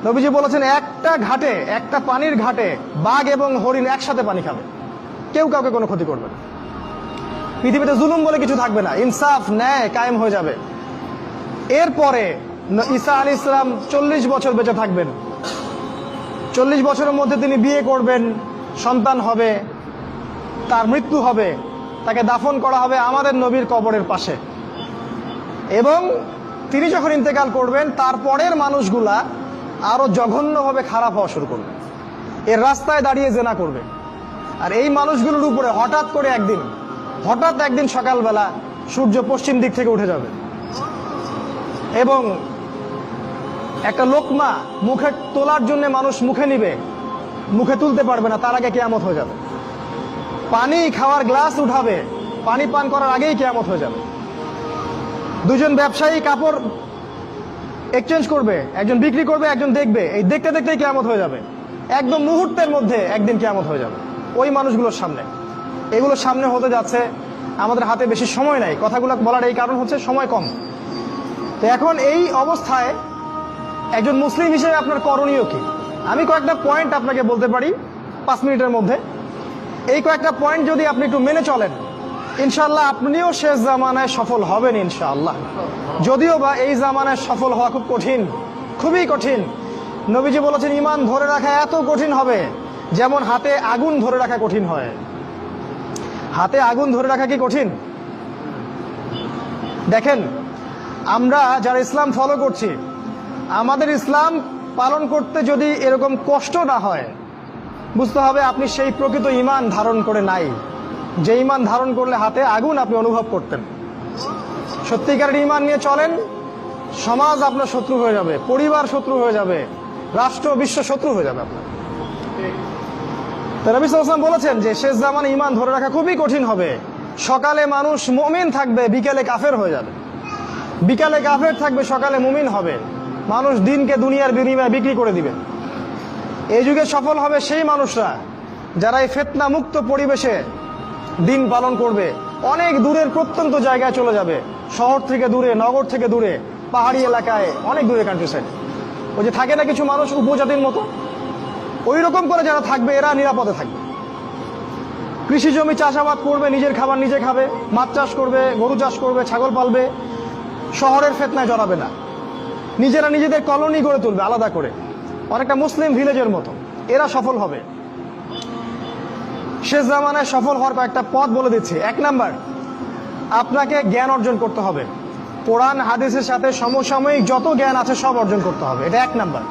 নবীজি বলেছেন একটা ঘাটে, একটা পানির ঘাটে বাঘ এবং হরিণ একসাথে পানি খাবে, কেউ কাউকে কোনো ক্ষতি করবে না। পৃথিবীতে জুলুম বলে কিছু থাকবে না, ইনসাফ ন্যায় কায়েম হয়ে যাবে। এরপরে ঈসা আলাইহিস সালাম 40 বছর বেঁচে থাকবেন। 40 বছরের মধ্যে তিনি বিয়ে করবেন, সন্তান হবে, তার মৃত্যু হবে, তাকে দাফন করা হবে আমাদের নবীর কবরের পাশে। এবং তিনি যখন ইন্তেকাল করবেন তারপরের মানুষগুলা আরো জঘন্যভাবে খারাপ হওয়া শুরু করবে, এর রাস্তায় দাঁড়িয়ে জেনা করবে। আর এই মানুষগুলোর উপরে হঠাৎ একদিন সকালবেলা সূর্য পশ্চিম দিক থেকে উঠে যাবে এবং একটা লোকমা মুখে তোলার জন্য মানুষ মুখে নিবে, মুখে তুলতে পারবে না, তার আগে কিয়ামত হয়ে যাবে। পানি খাওয়ার গ্লাস উঠাবে, পানি পান করার আগেই কিয়ামত হয়ে যাবে। দুজন ব্যবসায়ী কাপড় এক্সচেঞ্জ করবে, একজন বিক্রি করবে, একজন দেখবে, এই দেখতে দেখতেই কিয়ামত হয়ে যাবে। একদম মুহূর্তের মধ্যে একদিন কিয়ামত হয়ে যাবে ওই মানুষগুলোর সামনে। এগুলো সামনে হতে যাচ্ছে, আমাদের হাতে বেশি সময় নাই। কথাগুলো বলার এই কারণ হচ্ছে সময় কম। তো এখন এই অবস্থায় একজন মুসলিম হিসেবে আপনার করণীয় কি? আমি কয়েকটা পয়েন্ট আপনাকে বলতে পারি 5 মিনিটের মধ্যে। এই কয়েকটা পয়েন্ট যদি আপনি একটু মেনে চলেন, ইনশাআল্লাহ আপনিও শেষ জামানায় সফল হবেন ইনশাআল্লাহ। যদিও বা এই জামানায় সফল হওয়া খুব কঠিন, খুবই কঠিন। নবীজি বলেছেন ঈমান ধরে রাখা এত কঠিন হবে যেমন হাতে আগুন ধরে রাখা কঠিন হয়। হাতে আগুন ধরে রাখা কি কঠিন? দেখেন, আমরা যারা ইসলাম ফলো করছি, আমাদের ইসলাম পালন করতে যদি এরকম কষ্ট না হয়, বুঝতে হবে আপনি সেই প্রকৃত ঈমান ধারণ করে নাই, যে ঈমান ধারণ করলে হাতে আগুন আপনি অনুভব করতেন। সত্যিকারের ঈমান নিয়ে চলেন, সমাজ আপনার শত্রু হয়ে যাবে, পরিবার শত্রু হয়ে যাবে, রাষ্ট্র বিশ্ব শত্রু হয়ে যাবে আপনার। নবী সাল্লাল্লাহু আলাইহি ওয়াসাল্লাম বলেছেন যে শেষ জামানে ঈমান ধরে রাখা খুবই কঠিন হবে। সকালে মানুষ মুমিন থাকবে, বিকেলে কাফের হয়ে যাবে। বিকালে কাফের থাকবে, সকালে মুমিন হবে। মানুষ দিনকে দুনিয়ার বিনিময়ে বিক্রি করে দিবে। এই যুগে সফল হবে সেই মানুষরা যারা এই ফিতনা মুক্ত পরিবেশে দিন পালন করবে। অনেক দূরের প্রত্যন্ত জায়গায় চলে যাবে, শহর থেকে দূরে, নগর থেকে দূরে, পাহাড়ি এলাকায়, অনেক দূরে কান্ট্রি সাইড। ওই যে থাকে না কিছু মানুষ উপজাতির মতো, ওই রকম করে যারা থাকবে এরা নিরাপদে থাকবে। কৃষি জমি চাষাবাদ করবে, নিজের খাবার নিজে খাবে, মাছ চাষ করবে, গরু চাষ করবে, ছাগল পালবে, শহরের ফিতনায় জড়াবে না। নিজেরা নিজেদের কলোনি গড়ে তুলবে আলাদা করে, অনেকটা মুসলিম ভিলেজের মতো। এরা সফল হবে। শেষ জামানায় সফল হওয়ার কয়েকটা পথ বলে দিচ্ছি। 1 নাম্বার, আপনাকে জ্ঞান অর্জন করতে হবে। কোরআন হাদিসের সাথে সমসাময়িক যত জ্ঞান আছে সব অর্জন করতে হবে, এটা 1 নাম্বার।